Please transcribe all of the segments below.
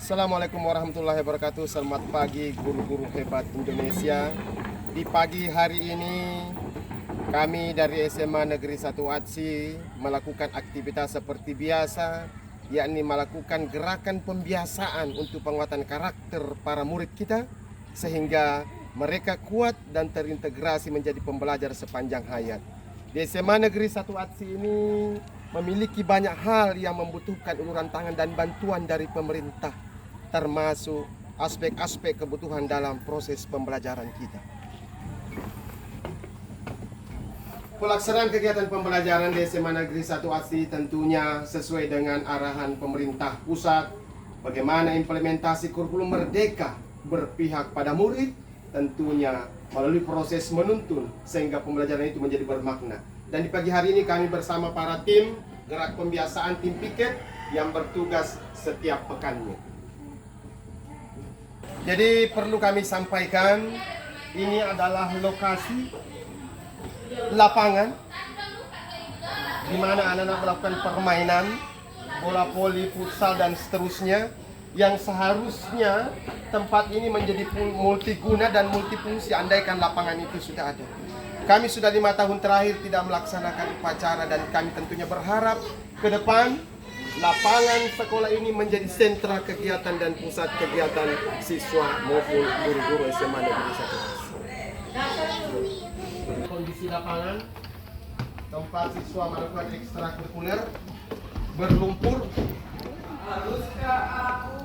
Assalamualaikum warahmatullahi wabarakatuh. Selamat pagi guru-guru hebat Indonesia. Di pagi hari ini kami dari SMA Negeri 1 Atsi melakukan aktivitas seperti biasa, yakni melakukan gerakan pembiasaan untuk penguatan karakter para murid kita sehingga mereka kuat dan terintegrasi menjadi pembelajar sepanjang hayat. Di SMA Negeri 1 Atsi ini memiliki banyak hal yang membutuhkan uluran tangan dan bantuan dari pemerintah, termasuk aspek-aspek kebutuhan dalam proses pembelajaran kita. Pelaksanaan kegiatan pembelajaran di SMA Negeri 1 Atsi tentunya sesuai dengan arahan pemerintah pusat, bagaimana implementasi kurikulum merdeka berpihak pada murid, tentunya melalui proses menuntun sehingga pembelajaran itu menjadi bermakna. Dan di pagi hari ini kami bersama para tim gerak pembiasaan tim piket yang bertugas setiap pekannya. Jadi perlu kami sampaikan, ini adalah lokasi lapangan di mana anak-anak melakukan permainan bola voli, futsal dan seterusnya, yang seharusnya tempat ini menjadi multiguna dan multifungsi andaikan lapangan itu sudah ada. Kami sudah 5 tahun terakhir tidak melaksanakan upacara dan kami tentunya berharap ke depan lapangan sekolah ini menjadi sentra kegiatan dan pusat kegiatan siswa maupun guru-guru SMA Negeri 1 Atsi. Kondisi lapangan tempat siswa melakukan ekstrakurikuler berlumpur.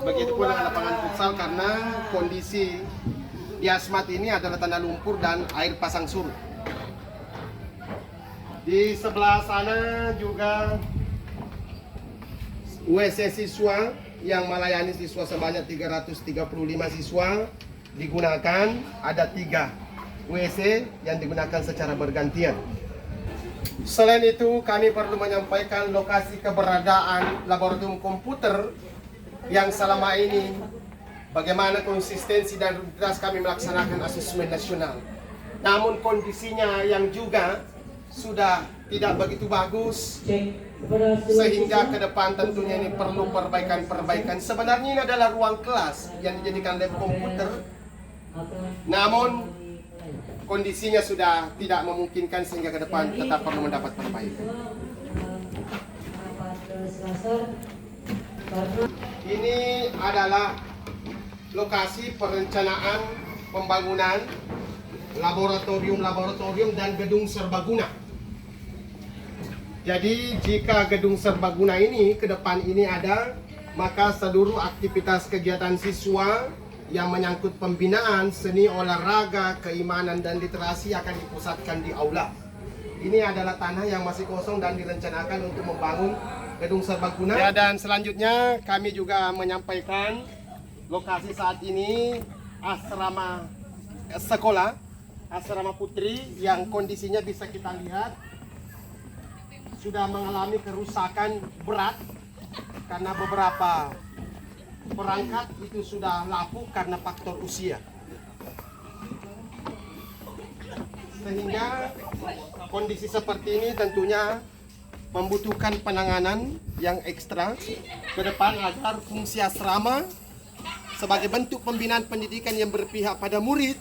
Begitu pula dengan lapangan futsal karena kondisi di asmat ini adalah tanah lumpur dan air pasang surut. Di sebelah sana juga WC siswa yang melayani siswa sebanyak 335 siswa digunakan, ada 3 WC yang digunakan secara bergantian. Selain itu kami perlu menyampaikan lokasi keberadaan laboratorium komputer yang selama ini bagaimana konsistensi dan rutinitas kami melaksanakan asesmen nasional. Namun kondisinya yang juga sudah tidak begitu bagus, sehingga ke depan tentunya ini perlu perbaikan-perbaikan. Sebenarnya ini adalah ruang kelas yang dijadikan lab komputer, namun kondisinya sudah tidak memungkinkan sehingga ke depan tetap perlu mendapat perbaikan. Ini adalah lokasi perencanaan pembangunan laboratorium dan gedung serbaguna. Jadi jika gedung serbaguna ini ke depan ini ada, maka seluruh aktivitas kegiatan siswa yang menyangkut pembinaan, seni, olahraga, keimanan, dan literasi akan dipusatkan di aula. Ini adalah tanah yang masih kosong dan direncanakan untuk membangun gedung serbaguna. Ya, dan selanjutnya kami juga menyampaikan lokasi saat ini asrama sekolah, asrama putri yang kondisinya bisa kita lihat sudah mengalami kerusakan berat karena beberapa perangkat itu sudah lapuk karena faktor usia. Sehingga kondisi seperti ini tentunya membutuhkan penanganan yang ekstra ke depan agar fungsi asrama sebagai bentuk pembinaan pendidikan yang berpihak pada murid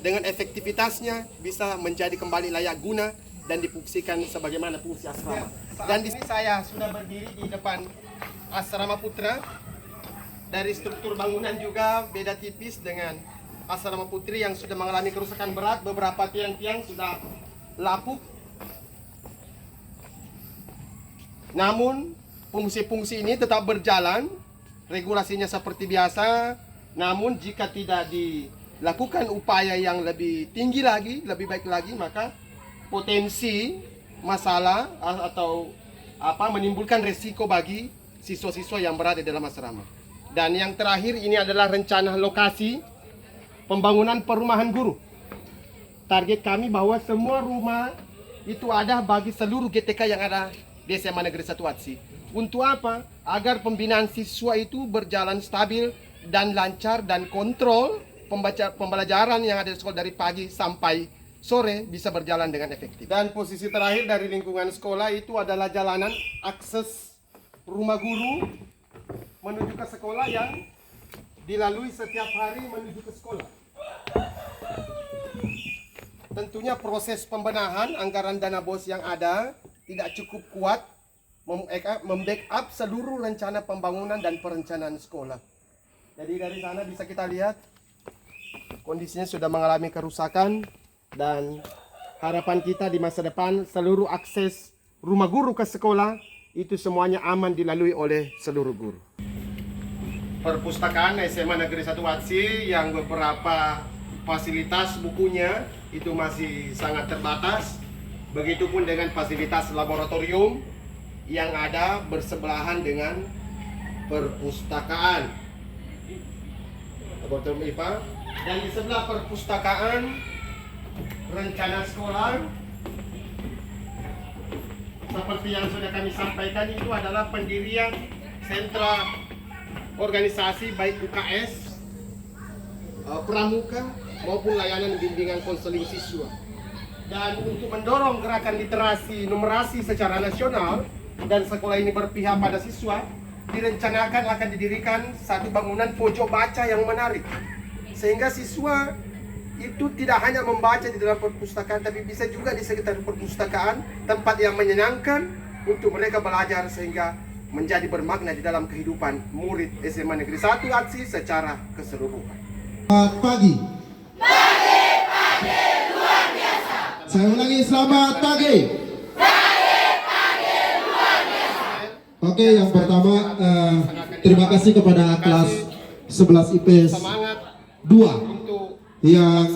dengan efektivitasnya bisa menjadi kembali layak guna dan difungsikan sebagaimana fungsi asrama. Dan di sini saya sudah berdiri di depan asrama putra. Dari struktur bangunan juga beda tipis dengan asrama putri yang sudah mengalami kerusakan berat. Beberapa tiang-tiang sudah lapuk. Namun fungsi-fungsi ini tetap berjalan, regulasinya seperti biasa. Namun jika tidak dilakukan upaya yang lebih tinggi lagi, lebih baik lagi, maka potensi masalah atau menimbulkan resiko bagi siswa-siswa yang berada dalam asrama. Dan yang terakhir ini adalah rencana lokasi pembangunan perumahan guru. Target kami bahwa semua rumah itu ada bagi seluruh GTK yang ada di SMA Negeri 1 Atsi. Untuk apa? Agar pembinaan siswa itu berjalan stabil dan lancar dan kontrol pembelajaran yang ada di sekolah dari pagi sampai sore bisa berjalan dengan efektif. Dan posisi terakhir dari lingkungan sekolah itu adalah jalanan akses rumah guru menuju ke sekolah yang dilalui setiap hari menuju ke sekolah. Tentunya proses pembenahan anggaran dana BOS yang ada tidak cukup kuat membackup seluruh rencana pembangunan dan perencanaan sekolah. Jadi dari sana bisa kita lihat kondisinya sudah mengalami kerusakan, dan harapan kita di masa depan seluruh akses rumah guru ke sekolah itu semuanya aman dilalui oleh seluruh guru. Perpustakaan SMA Negeri 1 Watsi yang beberapa fasilitas bukunya itu masih sangat terbatas. Begitupun dengan fasilitas laboratorium yang ada bersebelahan dengan perpustakaan. Laboratorium IPA. Dan di sebelah perpustakaan rencana sekolah seperti yang sudah kami sampaikan itu adalah pendirian sentra organisasi baik UKS, pramuka maupun layanan bimbingan konseling siswa. Dan untuk mendorong gerakan literasi numerasi secara nasional dan sekolah ini berpihak pada siswa, direncanakan akan didirikan satu bangunan pojok baca yang menarik, sehingga siswa itu tidak hanya membaca di dalam perpustakaan, tapi bisa juga di sekitar perpustakaan, tempat yang menyenangkan untuk mereka belajar sehingga menjadi bermakna di dalam kehidupan murid SMA Negeri 1 Watsi secara keseluruhan. Selamat pagi. Pagi luar biasa. Saya ulangi, selamat pagi. Pagi luar biasa. Oke, yang pertama terima kasih kepada kelas 11 IPS 2 yang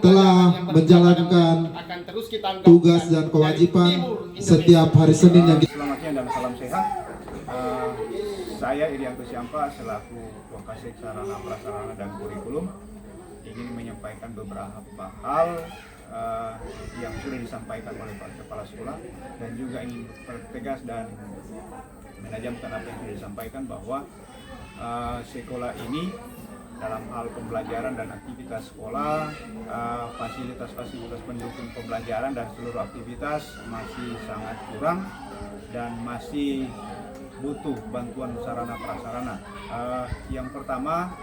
telah menjalankan tugas dan kewajiban setiap hari Senin yang Selamat siang dan salam sehat. Saya Irianto Syampa selaku Wakasek Sarana Prasarana dan Kurikulum ingin menyampaikan beberapa hal yang sudah disampaikan oleh Pak Kepala Sekolah, dan juga ingin bertegas dan menajamkan apa yang sudah disampaikan bahwa sekolah ini dalam hal pembelajaran dan aktivitas sekolah, fasilitas-fasilitas pendukung pembelajaran dan seluruh aktivitas masih sangat kurang dan masih butuh bantuan sarana prasarana. Yang pertama,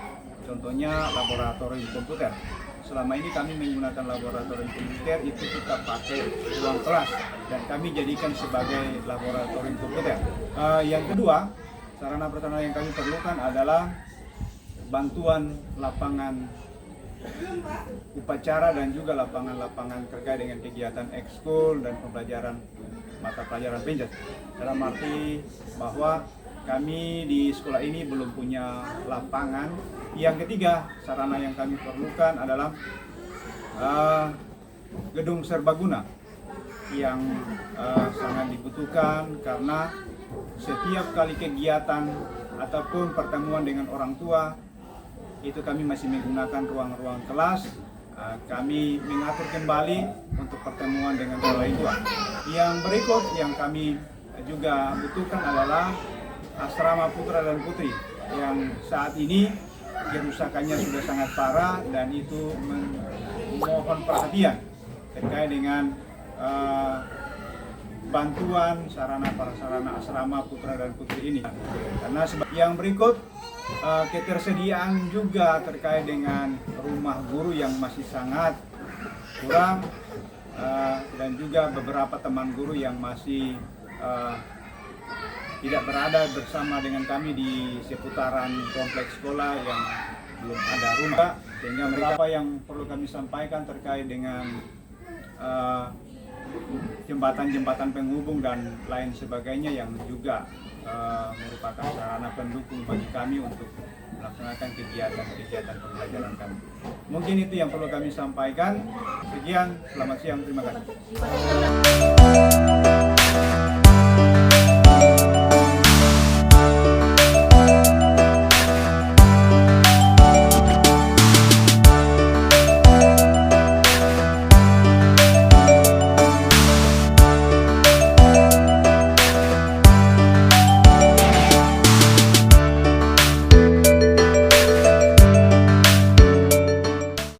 contohnya laboratorium komputer. Selama ini kami menggunakan laboratorium komputer itu kita pakai ruang kelas dan kami jadikan sebagai laboratorium komputer. Yang kedua, sarana prasarana yang kami perlukan adalah bantuan lapangan upacara dan juga lapangan-lapangan terkait dengan kegiatan ekskul dan pembelajaran mata pelajaran penjas. Dalam arti bahwa kami di sekolah ini belum punya lapangan. Yang ketiga, sarana yang kami perlukan adalah gedung serbaguna yang sangat dibutuhkan, karena setiap kali kegiatan ataupun pertemuan dengan orang tua itu kami masih menggunakan ruang-ruang kelas. Kami mengatur kembali untuk pertemuan dengan orang tua. Yang berikut yang kami juga butuhkan adalah asrama putra dan putri yang saat ini kerusakannya sudah sangat parah, dan itu memohon perhatian terkait dengan bantuan sarana prasarana asrama putra dan putri ini. Karena yang berikut ketersediaan juga terkait dengan rumah guru yang masih sangat kurang, dan juga beberapa teman guru yang masih tidak berada bersama dengan kami di seputaran kompleks sekolah yang belum ada rumah, sehingga beberapa yang perlu kami sampaikan terkait dengan jembatan-jembatan penghubung dan lain sebagainya yang juga merupakan sarana pendukung bagi kami untuk melaksanakan kegiatan-kegiatan pembelajaran kami. Mungkin itu yang perlu kami sampaikan. Sekian, selamat siang, terima kasih.